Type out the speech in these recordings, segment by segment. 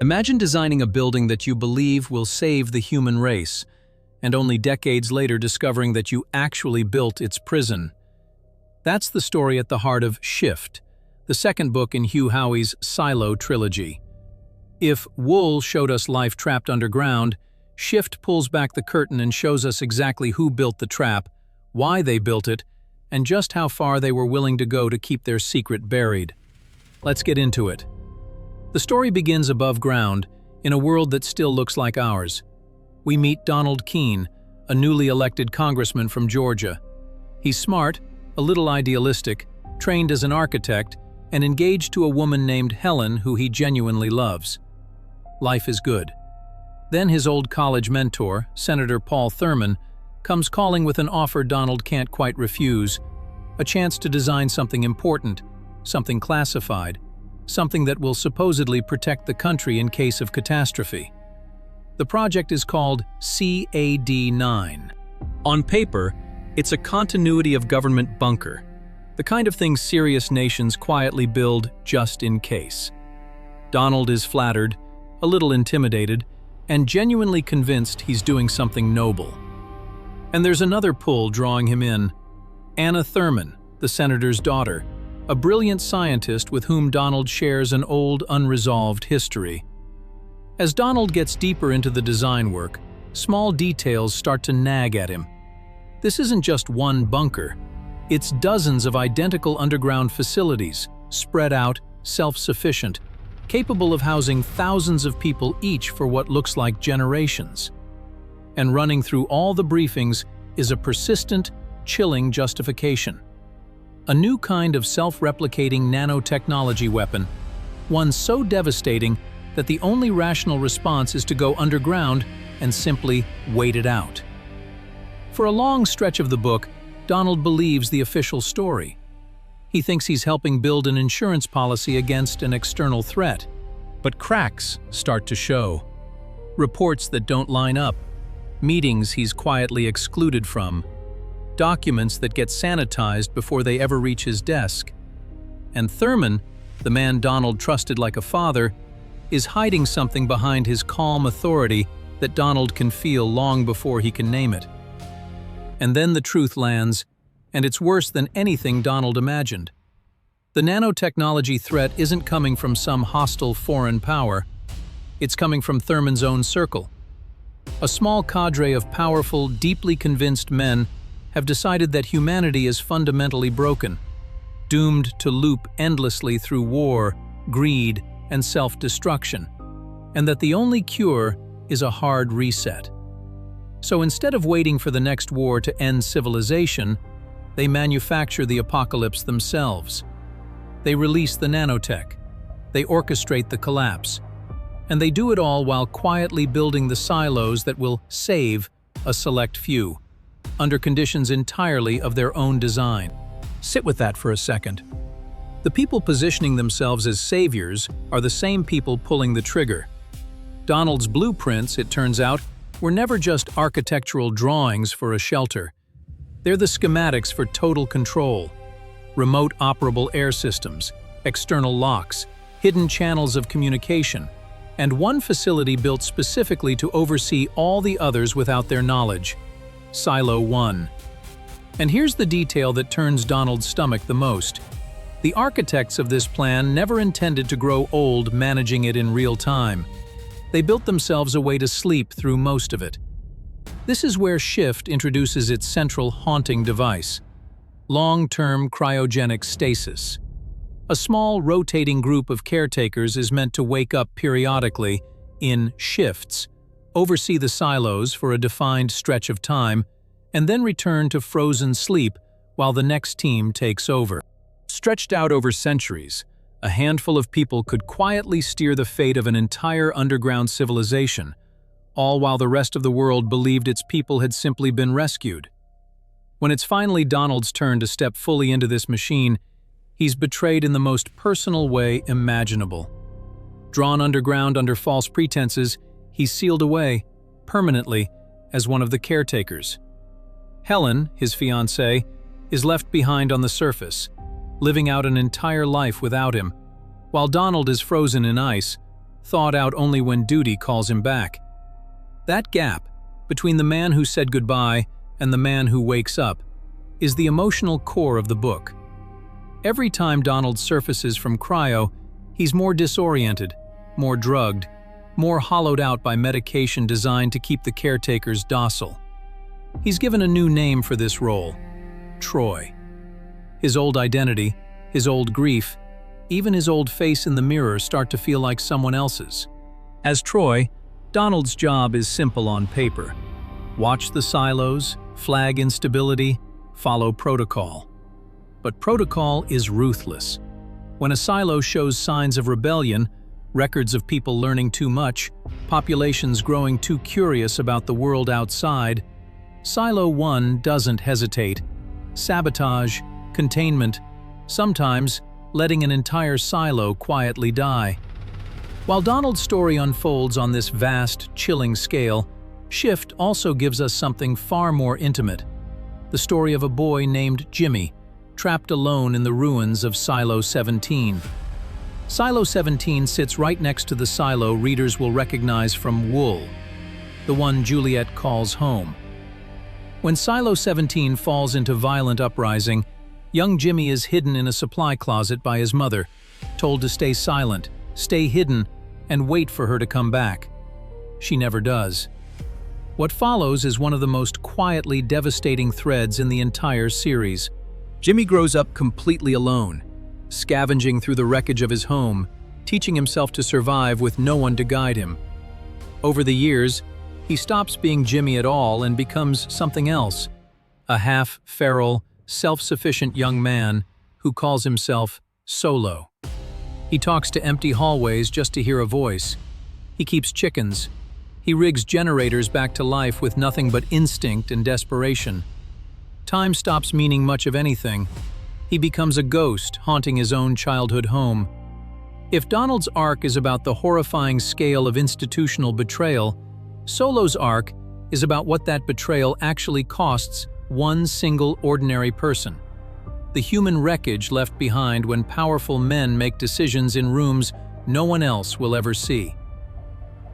Imagine designing a building that you believe will save the human race, and only decades later discovering that you actually built its prison. That's the story at the heart of Shift, the second book in Hugh Howey's Silo trilogy. If Wool showed us life trapped underground, Shift pulls back the curtain and shows us exactly who built the trap, why they built it, and just how far they were willing to go to keep their secret buried. Let's get into it. The story begins above ground, in a world that still looks like ours. We meet Donald Keene, a newly elected congressman from Georgia. He's smart, a little idealistic, trained as an architect, and engaged to a woman named Helen who he genuinely loves. Life is good. Then his old college mentor, Senator Paul Thurman, comes calling with an offer Donald can't quite refuse, a chance to design something important, something classified, something that will supposedly protect the country in case of catastrophe. The project is called CAD-9. On paper, it's a continuity of government bunker, the kind of thing serious nations quietly build just in case. Donald is flattered, a little intimidated, and genuinely convinced he's doing something noble. And there's another pull drawing him in: Anna Thurman, the senator's daughter, a brilliant scientist with whom Donald shares an old, unresolved history. As Donald gets deeper into the design work, small details start to nag at him. This isn't just one bunker. It's dozens of identical underground facilities, spread out, self-sufficient, capable of housing thousands of people each for what looks like generations. And running through all the briefings is a persistent, chilling justification. A new kind of self-replicating nanotechnology weapon, one so devastating that the only rational response is to go underground and simply wait it out. For a long stretch of the book, Donald believes the official story. He thinks he's helping build an insurance policy against an external threat. But cracks start to show. Reports that don't line up, meetings he's quietly excluded from, documents that get sanitized before they ever reach his desk. And Thurman, the man Donald trusted like a father, is hiding something behind his calm authority that Donald can feel long before he can name it. And then the truth lands, and it's worse than anything Donald imagined. The nanotechnology threat isn't coming from some hostile foreign power. It's coming from Thurman's own circle. A small cadre of powerful, deeply convinced men have decided that humanity is fundamentally broken, doomed to loop endlessly through war, greed, and self-destruction, and that the only cure is a hard reset. So instead of waiting for the next war to end civilization, they manufacture the apocalypse themselves. They release the nanotech, they orchestrate the collapse, and they do it all while quietly building the silos that will save a select few, under conditions entirely of their own design. Sit with that for a second. The people positioning themselves as saviors are the same people pulling the trigger. Donald's blueprints, it turns out, were never just architectural drawings for a shelter. They're the schematics for total control. Remote operable air systems, external locks, hidden channels of communication, and one facility built specifically to oversee all the others without their knowledge. Silo 1. And here's the detail that turns Donald's stomach the most. The architects of this plan never intended to grow old managing it in real time. They built themselves a way to sleep through most of it. This is where Shift introduces its central haunting device: long-term cryogenic stasis. A small, rotating group of caretakers is meant to wake up periodically, in shifts, oversee the silos for a defined stretch of time, and then return to frozen sleep while the next team takes over. Stretched out over centuries, a handful of people could quietly steer the fate of an entire underground civilization, all while the rest of the world believed its people had simply been rescued. When it's finally Donald's turn to step fully into this machine, he's betrayed in the most personal way imaginable. Drawn underground under false pretenses, he's sealed away, permanently, as one of the caretakers. Helen, his fiancée, is left behind on the surface, living out an entire life without him. While Donald is frozen in ice, thawed out only when duty calls him back. That gap, between the man who said goodbye and the man who wakes up, is the emotional core of the book. Every time Donald surfaces from cryo, he's more disoriented, more drugged, more hollowed out by medication designed to keep the caretakers docile. He's given a new name for this role: Troy. His old identity, his old grief, even his old face in the mirror start to feel like someone else's. As Troy, Donald's job is simple on paper: watch the silos, flag instability, follow protocol. But protocol is ruthless. When a silo shows signs of rebellion, records of people learning too much, populations growing too curious about the world outside, Silo 1 doesn't hesitate. Sabotage, containment, sometimes letting an entire silo quietly die. While Donald's story unfolds on this vast, chilling scale, Shift also gives us something far more intimate: the story of a boy named Jimmy, trapped alone in the ruins of Silo 17. Silo 17 sits right next to the silo readers will recognize from Wool, the one Juliet calls home. When Silo 17 falls into violent uprising, young Jimmy is hidden in a supply closet by his mother, told to stay silent, stay hidden, and wait for her to come back. She never does. What follows is one of the most quietly devastating threads in the entire series. Jimmy grows up completely alone, scavenging through the wreckage of his home, teaching himself to survive with no one to guide him. Over the years, he stops being Jimmy at all and becomes something else: a half-feral, self-sufficient young man who calls himself Solo. He talks to empty hallways just to hear a voice. He keeps chickens. He rigs generators back to life with nothing but instinct and desperation. Time stops meaning much of anything. He becomes a ghost haunting his own childhood home. If Donald's arc is about the horrifying scale of institutional betrayal, Solo's arc is about what that betrayal actually costs one single ordinary person: the human wreckage left behind when powerful men make decisions in rooms no one else will ever see.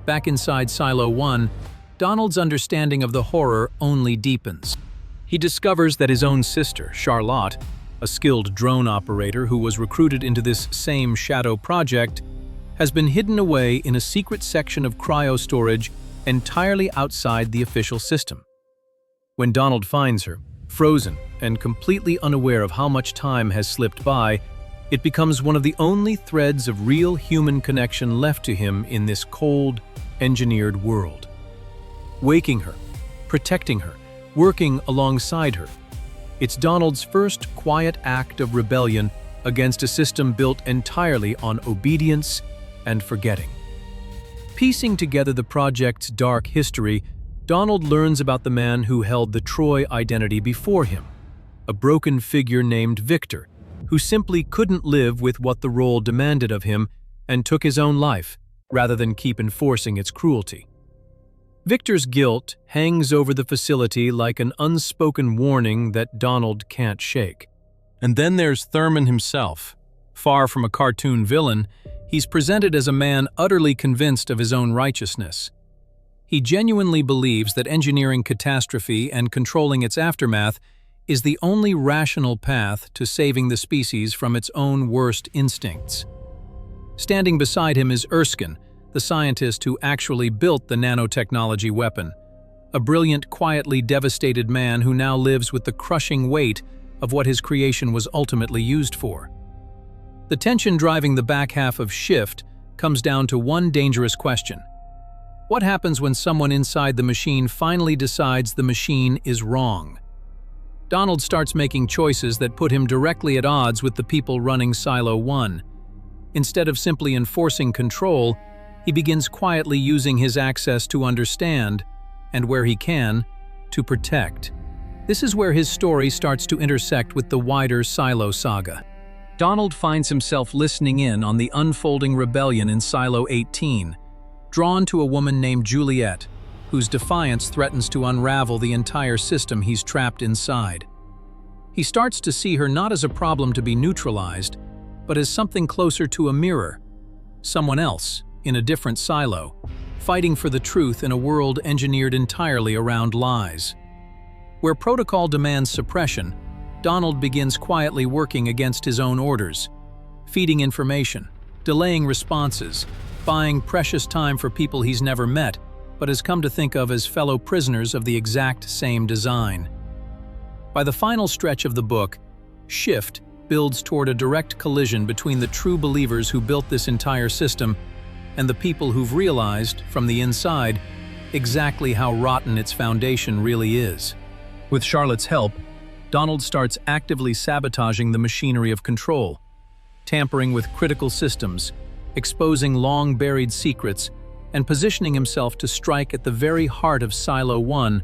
Back inside Silo 1, Donald's understanding of the horror only deepens. He discovers that his own sister, Charlotte, a skilled drone operator who was recruited into this same shadow project, has been hidden away in a secret section of cryo storage entirely outside the official system. When Donald finds her, frozen and completely unaware of how much time has slipped by, it becomes one of the only threads of real human connection left to him in this cold, engineered world. Waking her, protecting her, working alongside her. It's Donald's first quiet act of rebellion against a system built entirely on obedience and forgetting. Piecing together the project's dark history, Donald learns about the man who held the Troy identity before him, a broken figure named Victor, who simply couldn't live with what the role demanded of him and took his own life, rather than keep enforcing its cruelty. Victor's guilt hangs over the facility like an unspoken warning that Donald can't shake. And then there's Thurman himself. Far from a cartoon villain, he's presented as a man utterly convinced of his own righteousness. He genuinely believes that engineering catastrophe and controlling its aftermath is the only rational path to saving the species from its own worst instincts. Standing beside him is Erskine, the scientist who actually built the nanotechnology weapon, a brilliant, quietly devastated man who now lives with the crushing weight of what his creation was ultimately used for. The tension driving the back half of Shift comes down to one dangerous question: what happens when someone inside the machine finally decides the machine is wrong? Donald starts making choices that put him directly at odds with the people running Silo 1. Instead of simply enforcing control, he begins quietly using his access to understand, and where he can, to protect. This is where his story starts to intersect with the wider Silo saga. Donald finds himself listening in on the unfolding rebellion in Silo 18, drawn to a woman named Juliet, whose defiance threatens to unravel the entire system he's trapped inside. He starts to see her not as a problem to be neutralized, but as something closer to a mirror, someone else, in a different silo, fighting for the truth in a world engineered entirely around lies. Where protocol demands suppression, Donald begins quietly working against his own orders, feeding information, delaying responses, buying precious time for people he's never met, but has come to think of as fellow prisoners of the exact same design. By the final stretch of the book, Shift builds toward a direct collision between the true believers who built this entire system and the people who've realized, from the inside, exactly how rotten its foundation really is. With Charlotte's help, Donald starts actively sabotaging the machinery of control, tampering with critical systems, exposing long-buried secrets, and positioning himself to strike at the very heart of Silo 1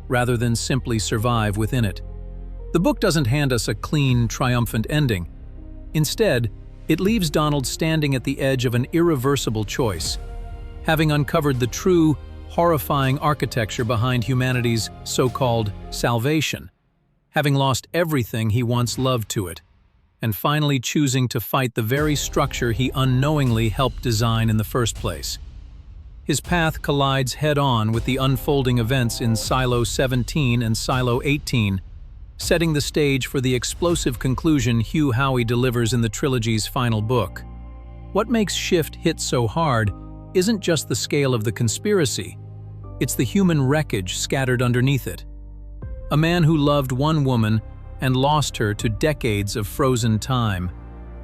rather than simply survive within it. The book doesn't hand us a clean, triumphant ending. Instead, it leaves Donald standing at the edge of an irreversible choice, having uncovered the true, horrifying architecture behind humanity's so-called salvation, having lost everything he once loved to it, and finally choosing to fight the very structure he unknowingly helped design in the first place. His path collides head-on with the unfolding events in Silo 17 and Silo 18, setting the stage for the explosive conclusion Howey delivers in the trilogy's final book. What makes Shift hit so hard isn't just the scale of the conspiracy, it's the human wreckage scattered underneath it. A man who loved one woman and lost her to decades of frozen time.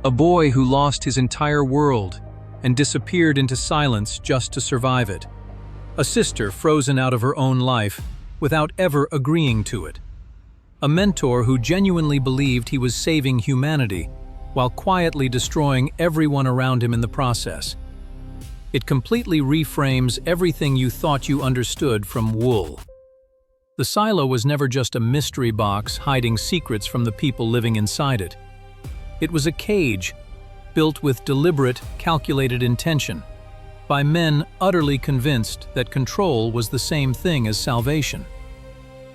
A boy who lost his entire world and disappeared into silence just to survive it. A sister frozen out of her own life without ever agreeing to it. A mentor who genuinely believed he was saving humanity while quietly destroying everyone around him in the process. It completely reframes everything you thought you understood from Wool. The silo was never just a mystery box hiding secrets from the people living inside it. It was a cage, built with deliberate, calculated intention, by men utterly convinced that control was the same thing as salvation.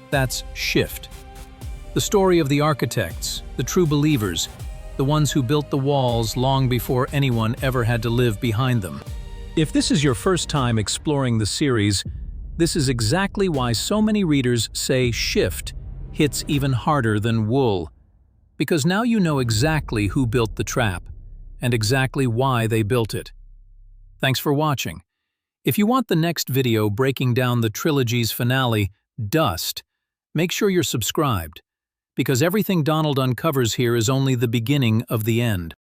That's Shift. The story of the architects, the true believers, the ones who built the walls long before anyone ever had to live behind them. If this is your first time exploring the series, this is exactly why so many readers say Shift hits even harder than Wool, because now you know exactly who built the trap and exactly why they built it. Thanks for watching. If you want the next video breaking down the trilogy's finale, Dust, make sure you're subscribed, because everything Donald uncovers here is only the beginning of the end.